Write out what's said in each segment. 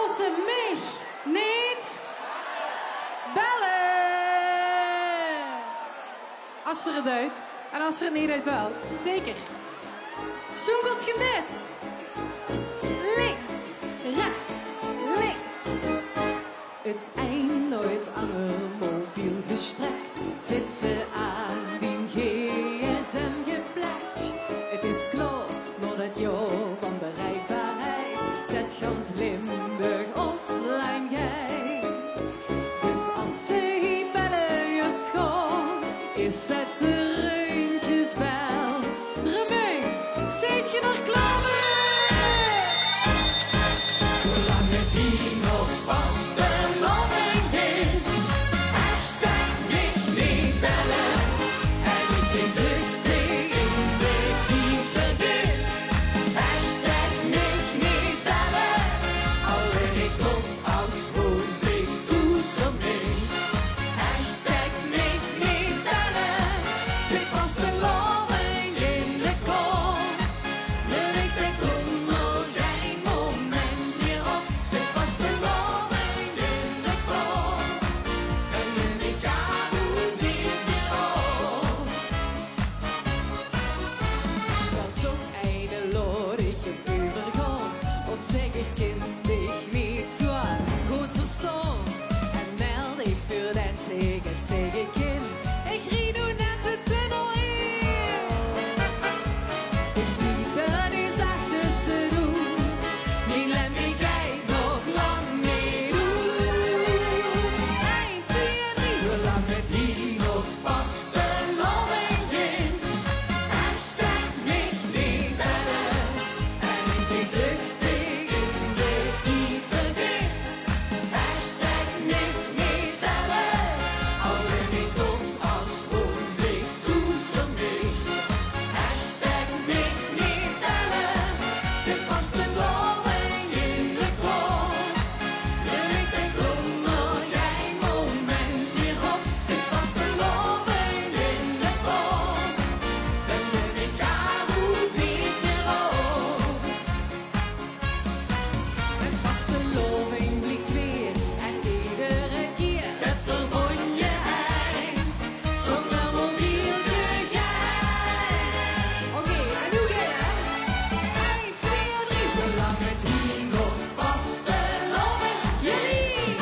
als ze mij niet bellen. Als ze het uit. En als ze er niet uit wel. Zeker. Zoekelt gebed. Links, rechts, links. Het eind nooit aan een mobiel gesprek. Zit ze aan die gsm geplekt. Het is klaar, maar dat jou van bereikbaarheid. Dat gans Limburg offline gaat. Dus als ze hier bellen je schoon, is het een reuntjesbel. Remee, zit je nog klaar mee? Zolang het hier nog vasteloving is, hashtag niet bellen. En ik geen duchtig in de diepe vis. Hashtag niet bellen. Alleen ik tot als woensdag toestel mee. Hashtag niet bellen. Zit vasteloving in de kom. De week komt nog geen moment hierop. Zit vasteloving in de kom. En ik ga hoe niet meer op. Dat zo'n eindelodige overgang. Of zeg ik kind ik niet zo goed verstaan. En meld ik voor dat tegen zeg ik in. Ik rijd nu net de tunnel in. Ik liep dat die zachtste doet. Die laat me kijk nog lang niet doet. 1, 2 en 3. Zolang het hier nog vasteloving is. Hashtag niet bellen. En ik ben duchtig in de diepe vis. Hashtag niet bellen. Alleen ik tot als woensdag toestel mee. Hashtag niet bellen. Zit vasteloving in de kom. De week komt nog geen moment hierop. Zit vasteloving in de kom. En ik ga hoe niet meer op. En vasteloving blijkt weer. En iedere keer het verbondje eind. Zonder mobiel gegeit. Oké, en nu gaan we. 1, 2 en 3. Zolang het hier nog vasteloving jullie.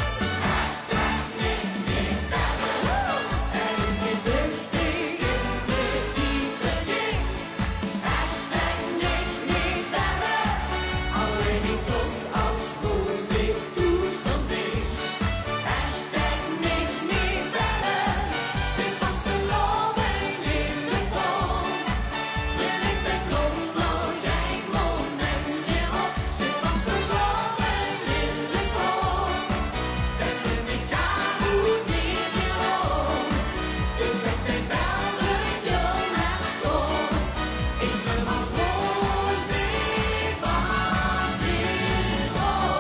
Hashtag niet bellen. En ik ben duchtig in de diepe vis. Hashtag niet bellen. Alleen ik tot als woensdag toestel mee. Hashtag niet bellen. Zit vasteloving in de kom. De week komt nog geen moment hierop. Zit vasteloving in de kom. En ik ga hoe niet meer op. Dus zet ik bel de jong naar school. Ik ben als woensdag was hierop.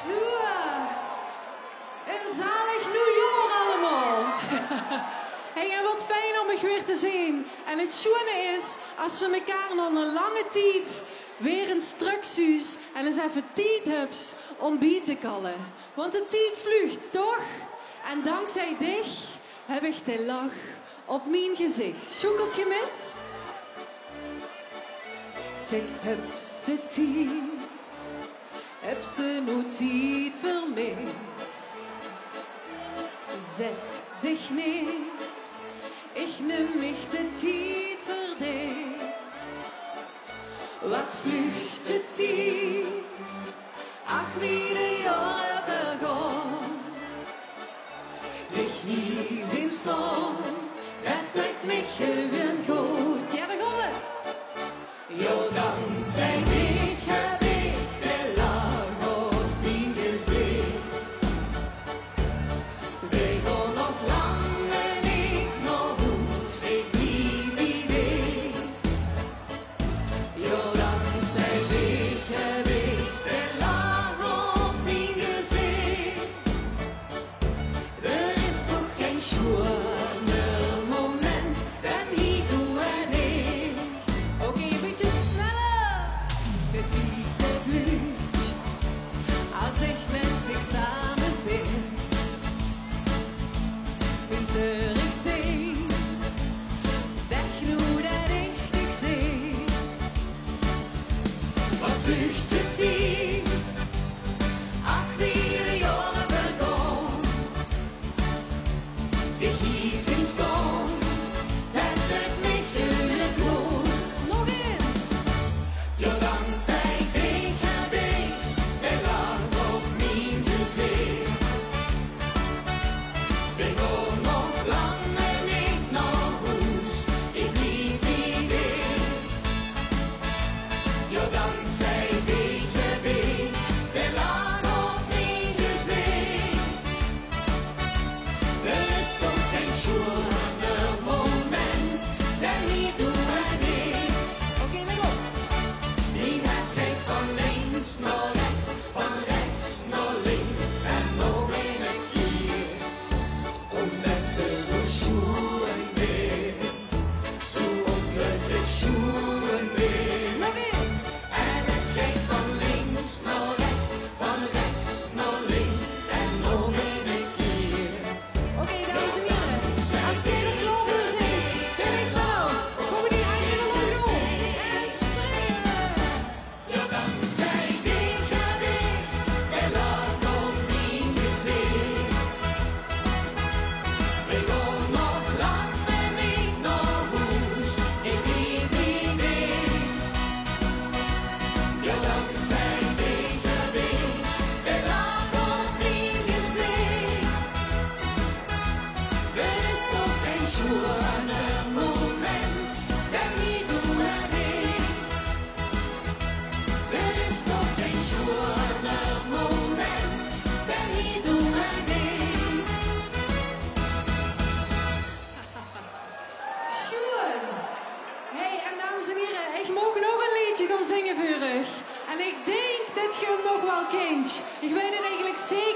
Zo, een zalig nieuwjaar allemaal. Hey, en wat fijn om je weer te zien. En het schoene is, als we elkaar nog een lange tijd weer instructies en eens even tijd hebben om bij te kallen. Want de tijd vlucht, toch? En dankzij dich heb ik de lach op mijn gezicht. Zoekelt je met? Zeg, heb ze tijd? Heb ze nu tijd voor mij? Zet dich neer. Ik neem mich de tijd voor dich. Wat vlucht je tijd? Ach, wie de jaren vergaan. Dich hier zien staan, dat ik mich gewoon goed. Ja, daar gaan we. Jo, dankzij dich heb ik de lach op mijn gezicht. We gaan nog lang niet naar huis, ik lieb dich. Jo, dankzij dich heb ik de lach op mijn gezicht. Er is toch geen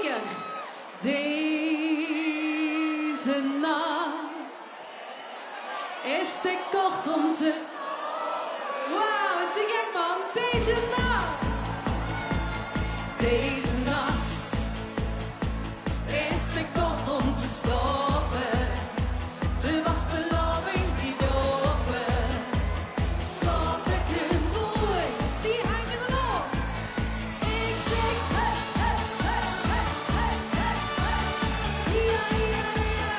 keer. Deze nacht is te kort om te... Wauw, te gek man. Deze nacht. Deze nacht is te kort om te stoppen. De vasteloving die dopen. Slap ik een boei, die hangen erop. Ik zeg hey, hey, hey, hey, hey, hey, hey. Ja, ja, ja.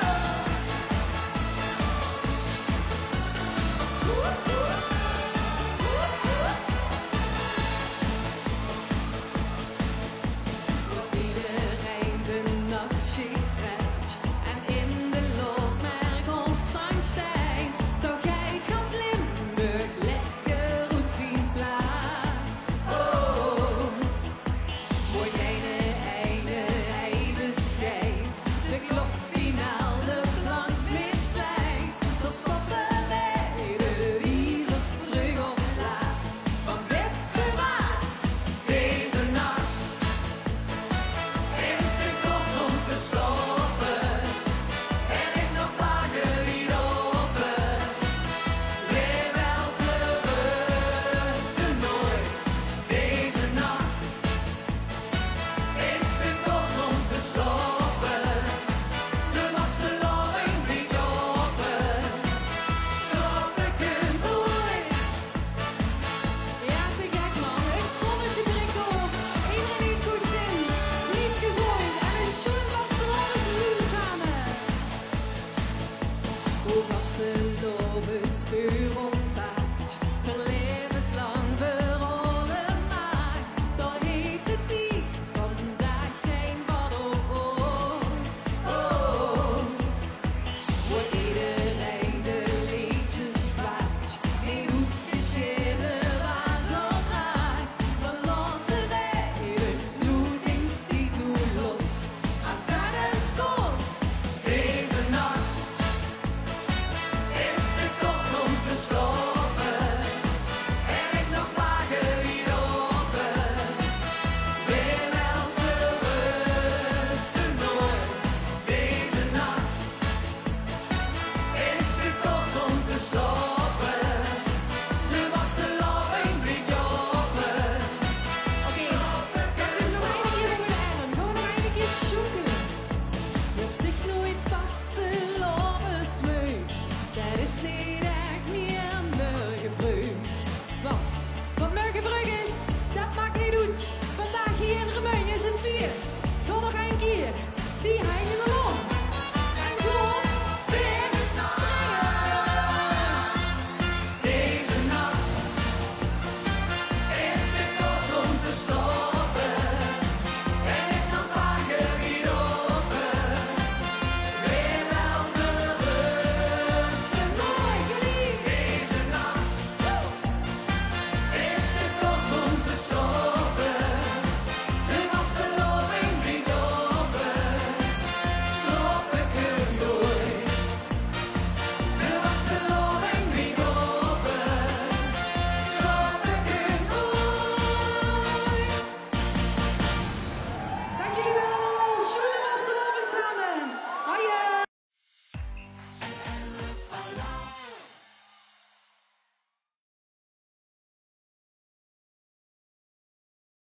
Iedereen de nachtschicht trekt en in de loopmerk ontstaan stijgt. Toch geit gans Limburg lekker goed zien plaat. Oh, mooi ene even scheidt. De klok finaal de plank misleidt. Dan stoppen wij de wiezels terug op laat. Van Witse Maat, deze nacht is te kort om te stoppen. En ik nog vaker niet open. Weer wel te rusten nooit. Deze nacht is te kort om te stoppen. De vasteloving niet open. Slap ik een boei. Ja, te gek man. Het zonnetje breekt op. Iedereen heeft goed zin. Niet gezond. En een schoen vasteloving samen. Hoe vasteloving schuur ontwaakt. Per levenslang verrollen maakt. Dat heet het niet vandaag geen van op ons. Oh, voor iedereen de liedjes kwijt. Geen hoekjes chillen waar zo draait. Van Lotte de sloeting stiet nu los. Als dat eens kost. Deze nacht is te kort om te stoppen. En ik nog vaker niet open. Weer wel te rusten nooit. Deze nacht is te kort om te stoppen. De vasteloving blijft open. Oké, we doen nog een keer voor de eigen. Gaan we nog een keer zoeken. Je sticht nooit vasteloven smeug. Dat is niet echt meer morgenvreug. Want wat morgenvreug is, dat maakt niet uit. Vandaag hier in Remeun is het feest.